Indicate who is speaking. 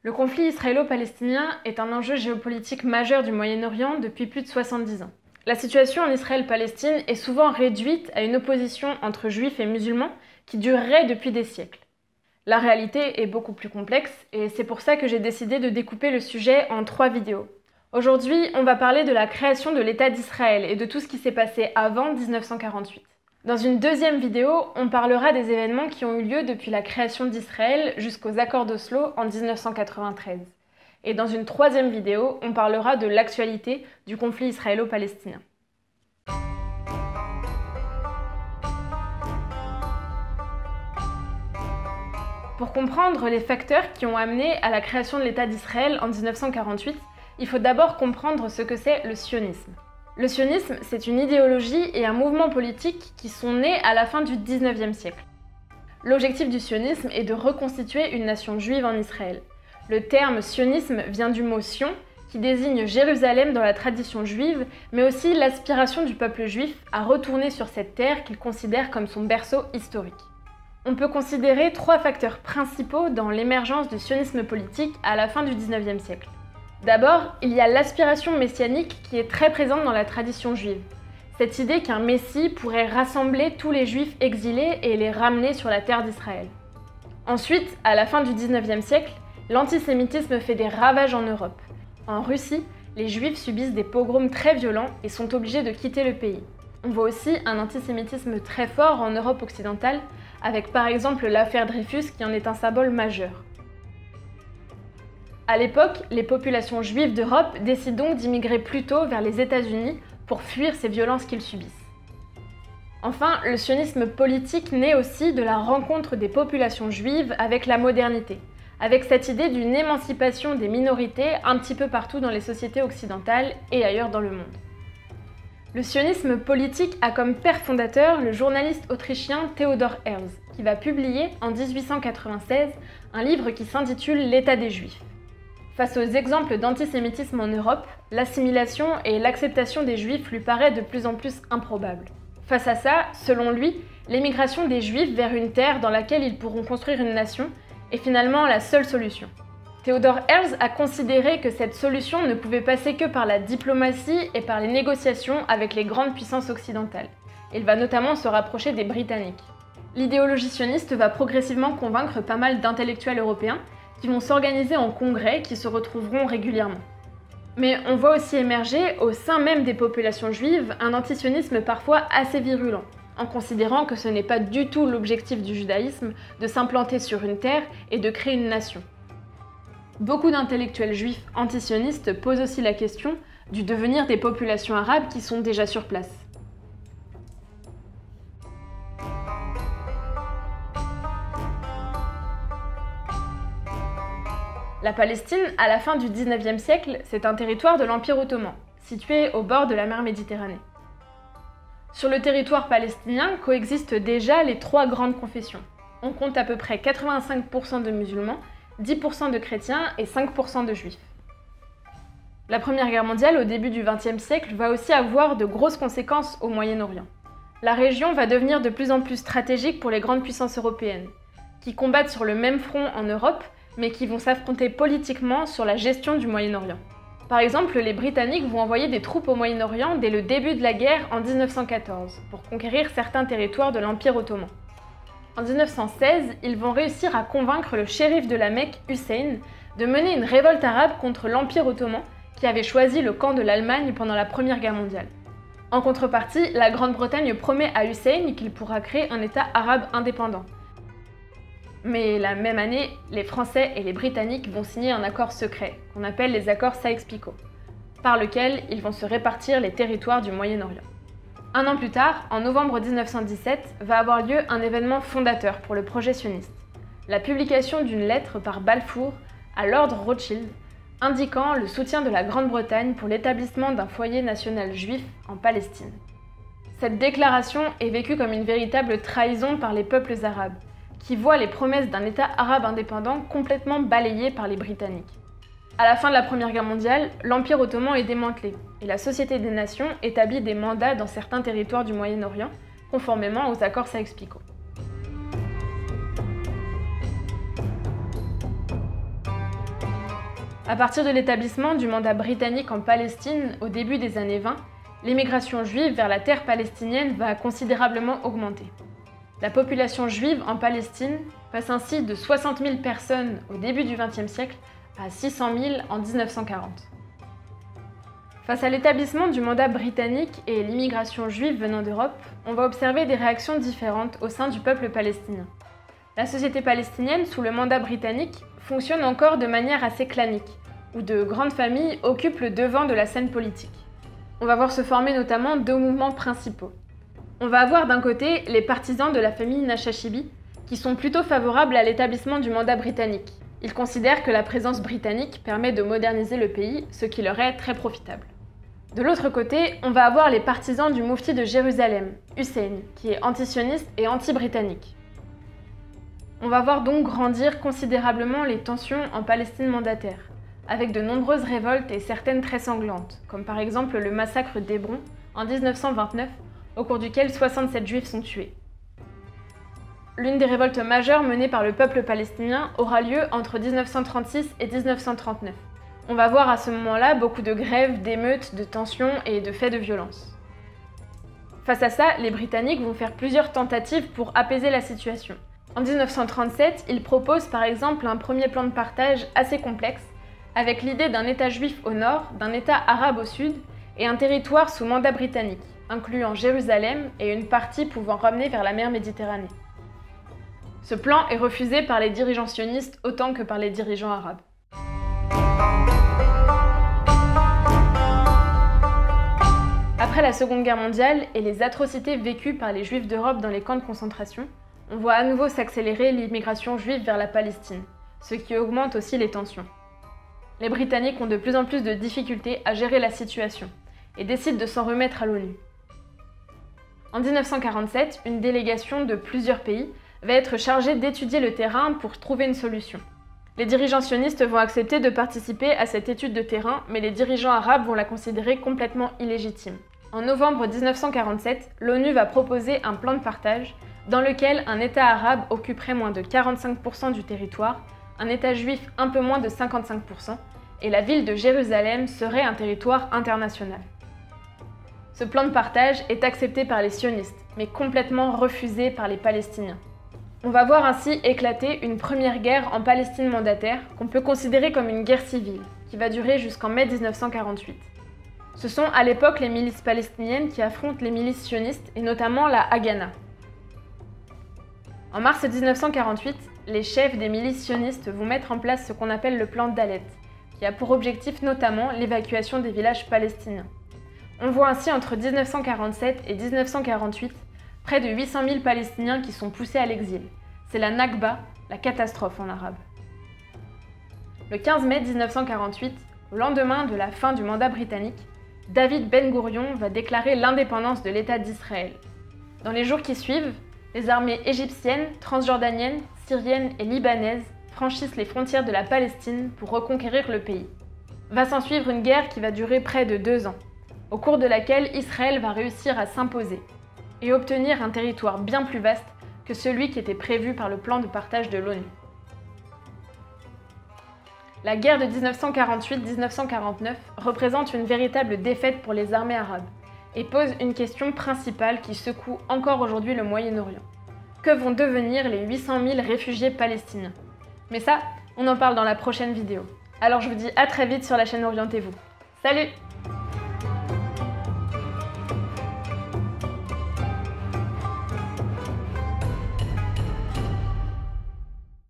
Speaker 1: Le conflit israélo-palestinien est un enjeu géopolitique majeur du Moyen-Orient depuis plus de 70 ans. La situation en Israël-Palestine est souvent réduite à une opposition entre juifs et musulmans qui durerait depuis des siècles. La réalité est beaucoup plus complexe et c'est pour ça que j'ai décidé de découper le sujet en 3 vidéos. Aujourd'hui, on va parler de la création de l'État d'Israël et de tout ce qui s'est passé avant 1948. Dans une deuxième vidéo, on parlera des événements qui ont eu lieu depuis la création d'Israël jusqu'aux accords d'Oslo en 1993. Et dans une troisième vidéo, on parlera de l'actualité du conflit israélo-palestinien. Pour comprendre les facteurs qui ont amené à la création de l'État d'Israël en 1948, il faut d'abord comprendre ce que c'est le sionisme. Le sionisme, c'est une idéologie et un mouvement politique qui sont nés à la fin du 19e siècle. L'objectif du sionisme est de reconstituer une nation juive en Israël. Le terme sionisme vient du mot Sion, qui désigne Jérusalem dans la tradition juive, mais aussi l'aspiration du peuple juif à retourner sur cette terre qu'il considère comme son berceau historique. On peut considérer 3 facteurs principaux dans l'émergence du sionisme politique à la fin du 19e siècle. D'abord, il y a l'aspiration messianique qui est très présente dans la tradition juive. Cette idée qu'un messie pourrait rassembler tous les juifs exilés et les ramener sur la terre d'Israël. Ensuite, à la fin du 19e siècle, l'antisémitisme fait des ravages en Europe. En Russie, les juifs subissent des pogroms très violents et sont obligés de quitter le pays. On voit aussi un antisémitisme très fort en Europe occidentale, avec par exemple l'affaire Dreyfus qui en est un symbole majeur. À l'époque, les populations juives d'Europe décident donc d'immigrer plutôt vers les États-Unis pour fuir ces violences qu'ils subissent. Enfin, le sionisme politique naît aussi de la rencontre des populations juives avec la modernité, avec cette idée d'une émancipation des minorités un petit peu partout dans les sociétés occidentales et ailleurs dans le monde. Le sionisme politique a comme père fondateur le journaliste autrichien Theodor Herzl, qui va publier en 1896 un livre qui s'intitule L'État des Juifs. Face aux exemples d'antisémitisme en Europe, l'assimilation et l'acceptation des Juifs lui paraît de plus en plus improbable. Face à ça, selon lui, l'émigration des Juifs vers une terre dans laquelle ils pourront construire une nation est finalement la seule solution. Theodor Herzl a considéré que cette solution ne pouvait passer que par la diplomatie et par les négociations avec les grandes puissances occidentales. Il va notamment se rapprocher des Britanniques. L'idéologie sioniste va progressivement convaincre pas mal d'intellectuels européens qui vont s'organiser en congrès qui se retrouveront régulièrement. Mais on voit aussi émerger, au sein même des populations juives, un antisionisme parfois assez virulent, en considérant que ce n'est pas du tout l'objectif du judaïsme de s'implanter sur une terre et de créer une nation. Beaucoup d'intellectuels juifs antisionistes posent aussi la question du devenir des populations arabes qui sont déjà sur place. La Palestine, à la fin du 19e siècle, c'est un territoire de l'Empire ottoman, situé au bord de la mer Méditerranée. Sur le territoire palestinien coexistent déjà les 3 grandes confessions. On compte à peu près 85% de musulmans, 10% de chrétiens et 5% de juifs. La Première Guerre mondiale, au début du XXe siècle, va aussi avoir de grosses conséquences au Moyen-Orient. La région va devenir de plus en plus stratégique pour les grandes puissances européennes, qui combattent sur le même front en Europe, mais qui vont s'affronter politiquement sur la gestion du Moyen-Orient. Par exemple, les Britanniques vont envoyer des troupes au Moyen-Orient dès le début de la guerre en 1914, pour conquérir certains territoires de l'Empire ottoman. En 1916, ils vont réussir à convaincre le shérif de la Mecque, Hussein, de mener une révolte arabe contre l'Empire ottoman, qui avait choisi le camp de l'Allemagne pendant la Première Guerre mondiale. En contrepartie, la Grande-Bretagne promet à Hussein qu'il pourra créer un État arabe indépendant. Mais la même année, les Français et les Britanniques vont signer un accord secret, qu'on appelle les accords Saïx-Picot, par lequel ils vont se répartir les territoires du Moyen-Orient. Un an plus tard, en novembre 1917, va avoir lieu un événement fondateur pour le projet sioniste, la publication d'une lettre par Balfour à Lord Rothschild, indiquant le soutien de la Grande-Bretagne pour l'établissement d'un foyer national juif en Palestine. Cette déclaration est vécue comme une véritable trahison par les peuples arabes, qui voient les promesses d'un État arabe indépendant complètement balayées par les Britanniques. À la fin de la Première Guerre mondiale, l'Empire ottoman est démantelé et la Société des Nations établit des mandats dans certains territoires du Moyen-Orient, conformément aux accords Saïx-Picot. À partir de l'établissement du mandat britannique en Palestine au début des années 20, l'immigration juive vers la terre palestinienne va considérablement augmenter. La population juive en Palestine passe ainsi de 60 000 personnes au début du XXe siècle à 600 000 en 1940. Face à l'établissement du mandat britannique et l'immigration juive venant d'Europe, on va observer des réactions différentes au sein du peuple palestinien. La société palestinienne, sous le mandat britannique, fonctionne encore de manière assez clanique, où de grandes familles occupent le devant de la scène politique. On va voir se former notamment deux mouvements principaux. On va avoir d'un côté les partisans de la famille Nashashibi, qui sont plutôt favorables à l'établissement du mandat britannique. Ils considèrent que la présence britannique permet de moderniser le pays, ce qui leur est très profitable. De l'autre côté, on va avoir les partisans du moufti de Jérusalem, Hussein, qui est antisioniste et anti-britannique. On va voir donc grandir considérablement les tensions en Palestine mandataire, avec de nombreuses révoltes et certaines très sanglantes, comme par exemple le massacre d'Hébron en 1929, au cours duquel 67 juifs sont tués. L'une des révoltes majeures menées par le peuple palestinien aura lieu entre 1936 et 1939. On va voir à ce moment-là beaucoup de grèves, d'émeutes, de tensions et de faits de violence. Face à ça, les Britanniques vont faire plusieurs tentatives pour apaiser la situation. En 1937, ils proposent par exemple un premier plan de partage assez complexe, avec l'idée d'un État juif au nord, d'un État arabe au sud, et un territoire sous mandat britannique, incluant Jérusalem et une partie pouvant ramener vers la mer Méditerranée. Ce plan est refusé par les dirigeants sionistes autant que par les dirigeants arabes. Après la Seconde Guerre mondiale et les atrocités vécues par les Juifs d'Europe dans les camps de concentration, on voit à nouveau s'accélérer l'immigration juive vers la Palestine, ce qui augmente aussi les tensions. Les Britanniques ont de plus en plus de difficultés à gérer la situation et décident de s'en remettre à l'ONU. En 1947, une délégation de plusieurs pays va être chargée d'étudier le terrain pour trouver une solution. Les dirigeants sionistes vont accepter de participer à cette étude de terrain, mais les dirigeants arabes vont la considérer complètement illégitime. En novembre 1947, l'ONU va proposer un plan de partage dans lequel un État arabe occuperait moins de 45% du territoire, un État juif un peu moins de 55%, et la ville de Jérusalem serait un territoire international. Ce plan de partage est accepté par les sionistes, mais complètement refusé par les Palestiniens. On va voir ainsi éclater une première guerre en Palestine mandataire, qu'on peut considérer comme une guerre civile, qui va durer jusqu'en mai 1948. Ce sont à l'époque les milices palestiniennes qui affrontent les milices sionistes, et notamment la Haganah. En mars 1948, les chefs des milices sionistes vont mettre en place ce qu'on appelle le plan Dalet, qui a pour objectif notamment l'évacuation des villages palestiniens. On voit ainsi entre 1947 et 1948 près de 800 000 Palestiniens qui sont poussés à l'exil. C'est la Nakba, la catastrophe en arabe. Le 15 mai 1948, au lendemain de la fin du mandat britannique, David Ben Gourion va déclarer l'indépendance de l'État d'Israël. Dans les jours qui suivent, les armées égyptiennes, transjordaniennes, syriennes et libanaises franchissent les frontières de la Palestine pour reconquérir le pays. Va s'ensuivre une guerre qui va durer près de 2 ans, au cours de laquelle Israël va réussir à s'imposer et obtenir un territoire bien plus vaste que celui qui était prévu par le plan de partage de l'ONU. La guerre de 1948-1949 représente une véritable défaite pour les armées arabes et pose une question principale qui secoue encore aujourd'hui le Moyen-Orient. Que vont devenir les 800 000 réfugiés palestiniens? Mais ça, on en parle dans la prochaine vidéo. Alors je vous dis à très vite sur la chaîne Orientez-vous. Salut!